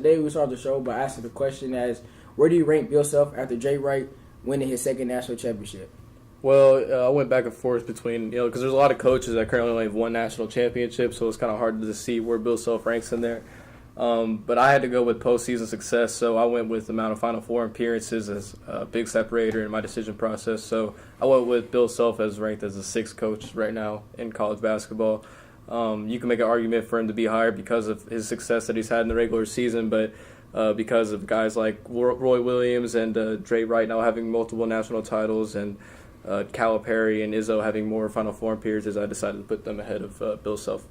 today we start the show by asking the question as, where do you rank Bill Self after Jay Wright winning his second national championship? Well, I went back and forth between, because there's a lot of coaches that currently only have one national championship, so it's kind of hard to see where Bill Self ranks in there. But I had to go with postseason success, so I went with the amount of Final Four appearances as a big separator in my decision process. So I went with Bill Self as ranked as the sixth coach right now in college basketball. You can make an argument for him to be higher because of his success that he's had in the regular season, but because of guys like Roy Williams and Dre Wright now having multiple national titles and Calipari and Izzo having more Final Four appearances, I decided to put them ahead of Bill Self.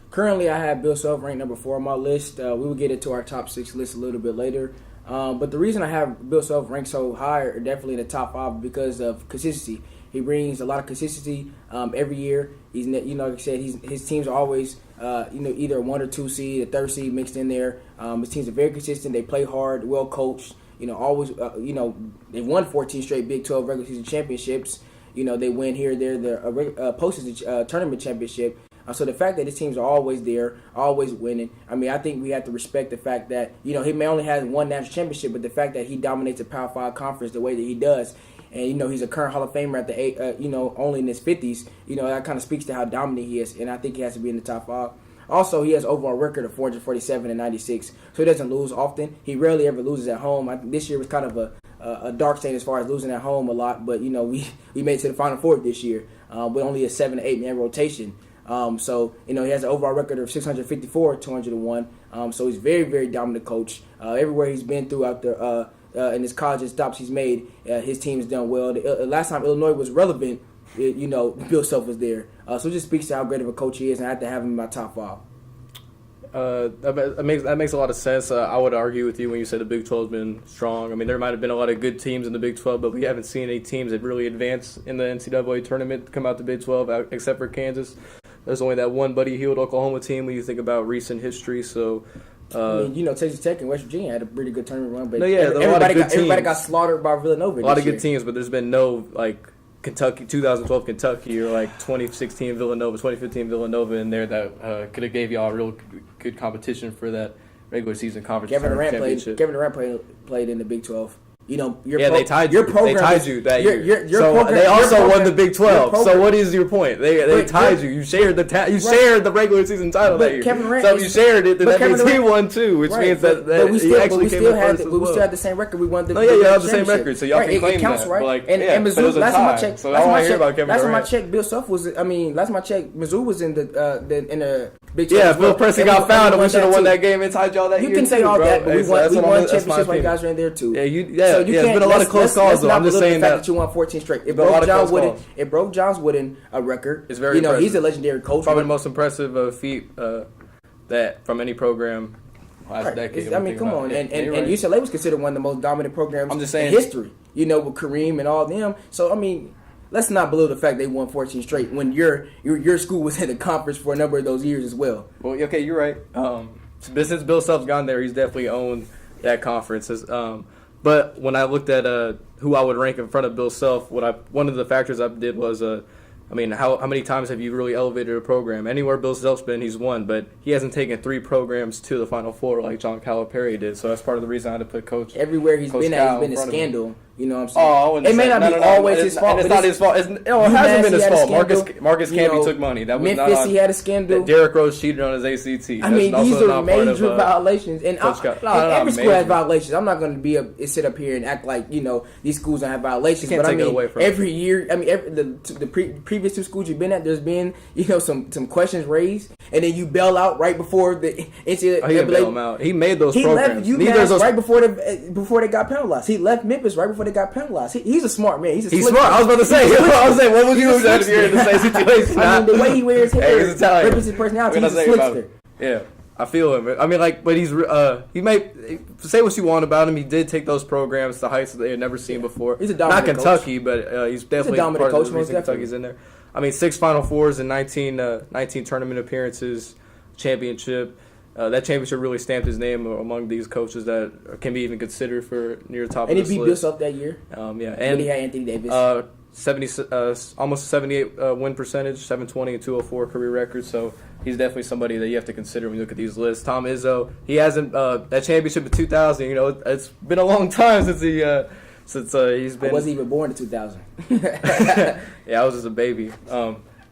Currently, I have Bill Self ranked number 4 on my list. We will get into our top 6 list a little bit later. But the reason I have Bill Self ranked so high, or definitely in the top 5, because of consistency. He brings a lot of consistency every year. He's, like I said, his teams are always, either a 1 or 2 seed, a 3rd seed mixed in there. His teams are very consistent. They play hard, well coached. Always, they won 14 straight Big 12 regular season championships. They win here, there, the postseason tournament championship. So the fact that his teams are always there, always winning, I think we have to respect the fact that, he may only have one national championship, but the fact that he dominates a Power 5 conference the way that he does, and, he's a current Hall of Famer at the only in his 50s, that kind of speaks to how dominant he is, and I think he has to be in the top 5. Also, he has overall record of 447 and 96, so he doesn't lose often. He rarely ever loses at home. I think this year was kind of a dark stain as far as losing at home a lot, but, we made it to the Final Four this year with only a 7 to 8 man rotation. So, he has an overall record of 654, 201. So he's very, very dominant coach. Everywhere he's been throughout the in his college stops he's made, his team's done well. The last time Illinois was relevant, Bill Self was there. So it just speaks to how great of a coach he is, and I have to have him in my top 5. That makes a lot of sense. I would argue with you when you said the Big 12 has been strong. There might have been a lot of good teams in the Big 12, but we haven't seen any teams that really advance in the NCAA tournament come out the Big 12 except for Kansas. There's only that one Buddy Hield Oklahoma team when you think about recent history. So, Texas Tech and West Virginia had a pretty good tournament run, but everybody got slaughtered by Villanova. A lot of good teams, but there's been no Kentucky, 2012 Kentucky, or 2016 Villanova, 2015 Villanova in there that could have gave y'all a real good competition for that regular season conference championship. Kevin Durant played in the Big 12. They tied you. They tied you that year. They won the Big 12. So what is your point? They tied you. You shared the regular season title that year. So you shared it. Then that means he won too, which means that he actually came in first as well. We still had the same record. We won the you have the same record, so y'all can claim that. Right? And Mizzou. Last time I checked, last time I checked, Bill Self was. Last time I checked, Mizzou was in the Big 12. Yeah, Phil Pressey got found, and we should have won that game and tied y'all that year. You can say all that, but we won championships when you guys were in there too. So there's been a lot of close calls, though. I'm just saying that you won 14 straight. It broke John Wooden a record. It's very impressive. He's a legendary coach. Probably the most impressive feat that from any program last decade. Come on. And UCLA was considered one of the most dominant programs in history, with Kareem and all them. So, let's not belittle the fact they won 14 straight when your school was in the conference for a number of those years as well. Well, okay, you're right. Since Bill Self's gone there, he's definitely owned that conference. But when I looked at who I would rank in front of Bill Self, one of the factors I did was, how many times have you really elevated a program? Anywhere Bill Self's been, he's won, but he hasn't taken 3 programs to the Final Four like John Calipari did. So that's part of the reason I had to put Coach. Everywhere he's been at, he's been a scandal. You know what I'm saying? Oh, it may not be always his fault. It's not his fault. It hasn't been his fault. Marcus Camby took money. That was Memphis, not he had a scandal. Derrick Rose cheated on his ACT. These are major violations. And every school has violations. I'm not going to sit up here and act like, these schools don't have violations. But every year, the previous 2 schools you've been at, there's been, some questions raised. And then you bail out right before the NCAA. He didn't bail him out. He made those programs. He left UMass right before they got penalized. He left Memphis right before they got penalized. He's a smart man. He's smart. I was about to say. What would you have done if you're in the same situation? The way he wears his hair represents his personality. He's a slickster. Yeah, I feel him. But he's he may say what you want about him. He did take those programs to heights that they had never seen before. He's a dominant Not Kentucky, coach. But he's definitely part of the reason Kentucky's in there. 6 Final Fours and 19 tournament appearances, championship. That championship really stamped his name among these coaches that can be even considered for near top of the list. And he beat Bill Self that year. And he had Anthony Davis. almost 78 win percentage, 720 and 204 career record. So he's definitely somebody that you have to consider when you look at these lists. Tom Izzo, he hasn't that championship in 2000. You know, it's been a long time since he's been. I wasn't even born in 2000. Yeah, I was just a baby.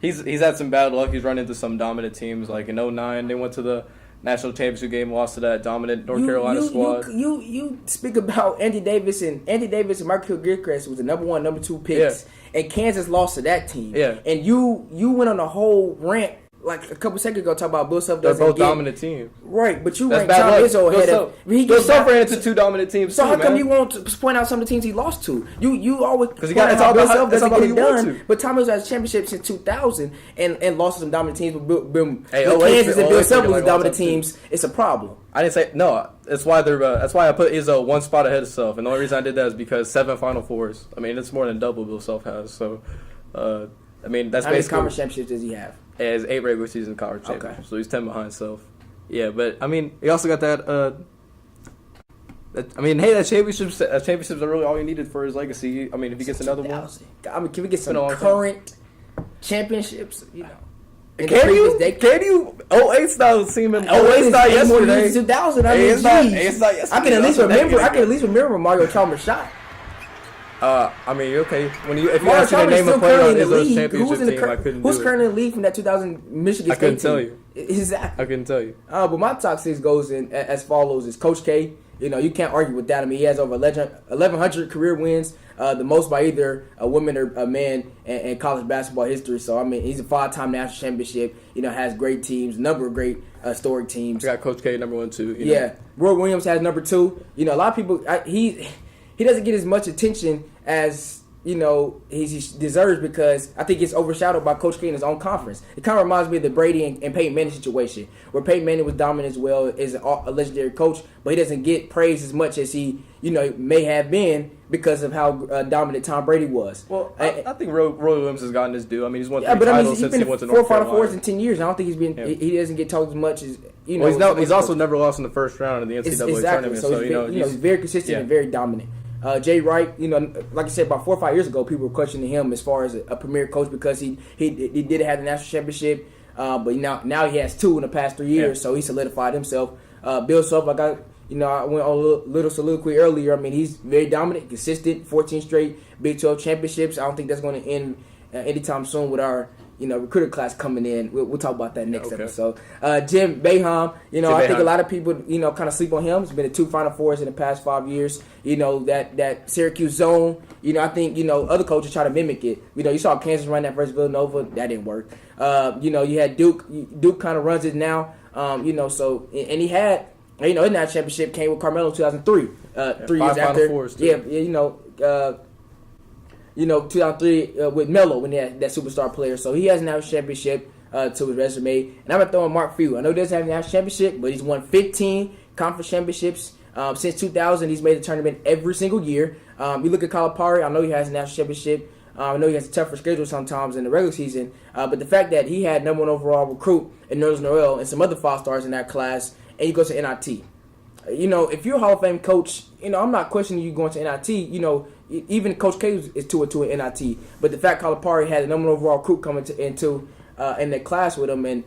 He's had some bad luck. He's run into some dominant teams. Like in 2009, they went to the national championship game, lost to that dominant North Carolina squad. You speak about Andy Davis and Michael Gilchrist was the number 1, number 2 picks, and Kansas lost to that team. Yeah, and you went on a whole rant like a couple seconds ago talking about Bill Self. They're both dominant teams, right? But you ranked Tom Izzo ahead of. Bill Self ran into 2 dominant teams. So how come you won't point out some of the teams he lost to? You always because he got it's all about doesn't get it it done. But Tom Izzo has championships since 2000 and lost to some dominant teams. But Kansas and Bill Self was dominant teams. It's a problem. I didn't say no. That's why that's why I put Izzo 1 spot ahead of Self, and the only reason I did that is because 7 Final Fours. I mean, it's more than double Bill Self has. So, I mean, that's how many basically conference championships does he have? He has 8 regular season conference championships, so he's 10 behind Self. Yeah, but I mean, he also got that. That championships are really all he needed for his legacy. I mean, if he gets another one, I mean, can we get some current championships? You know. Can you? 08 style seeming. 08 style yesterday. 2000. I mean, it's not yesterday. I can at least remember Mario Chalmers shot. I mean, okay. If you ask me to name a player on Izzo's championship team, I couldn't do it. Who's currently in the league from that 2000 Michigan State team? I couldn't tell you. Exactly. I couldn't tell you. But my top 6 goes in as follows: is Coach K. You know, you can't argue with that. I mean, he has over 1,100 career wins, the most by either a woman or a man in college basketball history. So, I mean, he's a 5-time national championship. You know, has great teams, a number of great historic teams. You got Coach K number 1, 2. Yeah, Roy Williams has number 2. You know, a lot of people he doesn't get as much attention as he deserves because I think it's overshadowed by Coach K in his own conference. It kind of reminds me of the Brady and Peyton Manning situation, where Peyton Manning was dominant as well as a legendary coach, but he doesn't get praised as much as he may have been because of how dominant Tom Brady was. Well, I think Roy Williams has gotten his due. I mean, he's won 3 titles since he went to North Carolina. 4 Final Fours in 10 years. I don't think he's been. Yeah. He doesn't get talked as much as he's also never lost in the first round of the NCAA tournament. So he's very consistent and very dominant. Jay Wright, like I said, about 4 or 5 years ago, people were questioning him as far as a premier coach because he did have the national championship, but now he has 2 in the past 3 years, so he solidified himself. Bill Self, I went on a little soliloquy earlier. I mean, he's very dominant, consistent, 14 straight Big 12 championships. I don't think that's going to end anytime soon with our recruiter class coming in. We'll talk about that next episode. Jim Boeheim, I think a lot of people, kind of sleep on him. He's been to 2 Final Fours in the past 5 years. That Syracuse zone, I think, other coaches try to mimic it. You saw Kansas run that versus Villanova. That didn't work. You had Duke. Duke kind of runs it now. And he had, in that championship came with Carmelo in 2003. 3 years after. Fours, 2003 with Melo when he had that superstar player. So he has a national championship to his resume. And I'm going to throw in Mark Few. I know he doesn't have a national championship, but he's won 15 conference championships. Since 2000, he's made the tournament every single year. You look at Calipari, I know he has a national championship. I know he has a tougher schedule sometimes in the regular season. But the fact that he had number 1 overall recruit in Nerlens Noel and some other 5 stars in that class, and he goes to NIT. If you're a Hall of Fame coach, I'm not questioning you going to NIT. Even Coach K is 2-2 in NIT. But the fact Calipari had a number 1 overall recruit coming into the class with him, and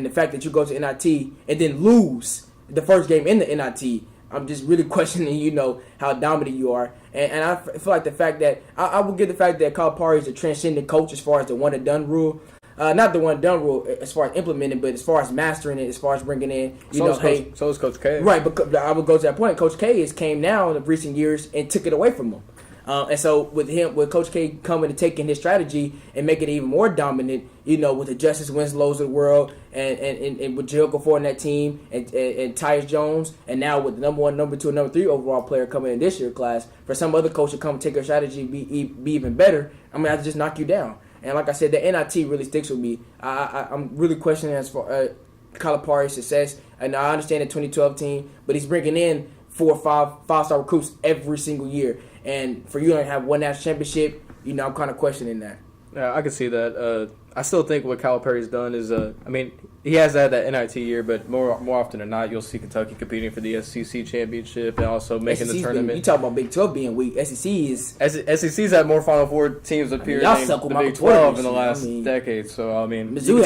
the fact that you go to NIT and then lose the first game in the NIT, I'm just really questioning, how dominant you are. And I feel like the fact that I will give the fact that Calipari is a transcendent coach as far as the one and done rule. Not the one and done rule as far as implementing, but as far as mastering it, as far as bringing in, so is Coach K. Right, but I would go to that point. Coach K came now in the recent years and took it away from him. And so with Coach K coming and taking his strategy and making it even more dominant, with the Justice Winslows of the world and with Jericho Ford in that team and Tyus Jones, and now with the number 1, number 2, and number 3 overall player coming in this year's class, for some other coach to come and take a strategy be even better, I'm going to have to just knock you down. And like I said, the NIT really sticks with me. I'm really questioning as far Calipari's success. And I understand the 2012 team, but he's bringing in 4 or 5-star recruits every single year. And for you to have one national championship, I'm kind of questioning that. Yeah, I can see that. I still think what Calipari's done is, I mean, he has had that NIT year, but more often than not, you'll see Kentucky competing for the SEC championship and also making the tournament. You talk about Big 12 being weak. SEC is SEC's had more Final Four teams appear y'all than suck with the Michael Big 12 Porter in the last this year. decade. So I mean, Mizzou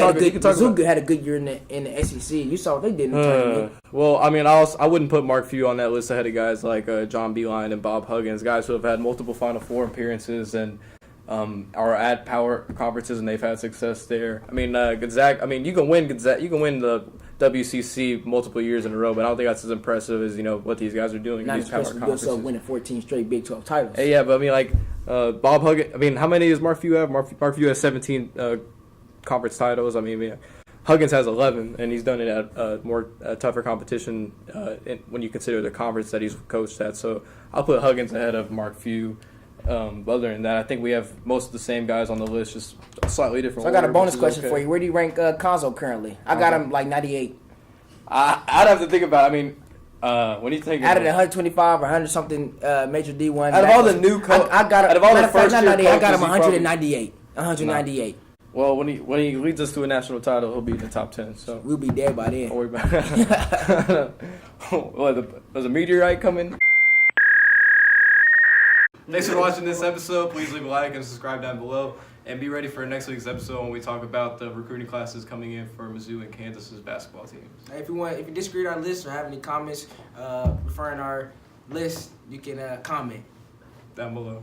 had a good year in the SEC. You saw what they did in the tournament. Well, I mean, I wouldn't put Mark Few on that list ahead of guys like John Beilein and Bob Huggins, guys who have had multiple Final Four appearances and are at power conferences and they've had success there. I mean, Gonzaga. I mean, you can win Gonzaga. You can win the WCC multiple years in a row, but I don't think that's as impressive as what these guys are doing in these power conferences. Not winning 14 straight Big 12 titles. Hey, yeah, but I mean, like Bob Huggins. I mean, how many does Mark Few have? Mark Few has 17 conference titles. I mean, Huggins has 11, and he's done it at more tougher competition when you consider the conference that he's coached at. So I'll put Huggins ahead of Mark Few. Other than that, I think we have most of the same guys on the list, just slightly different. So I got a bonus question for you. Where do you rank Konzo currently? I got him like 98. I'd have to think about it. I mean, when you think out of the 125 or 100 something major D1. Out of all the new coaches, I got out of all the first year coaches, I got him 198. 198. Well, when he leads us to a national title, he'll be in the top 10. So we'll be dead by then. Don't worry about it. Does a meteorite coming? Thanks for watching this episode. Please leave a like and subscribe down below. And be ready for next week's episode when we talk about the recruiting classes coming in for Mizzou and Kansas's basketball teams. If you disagree with our list or have any comments referring our list, you can comment down below.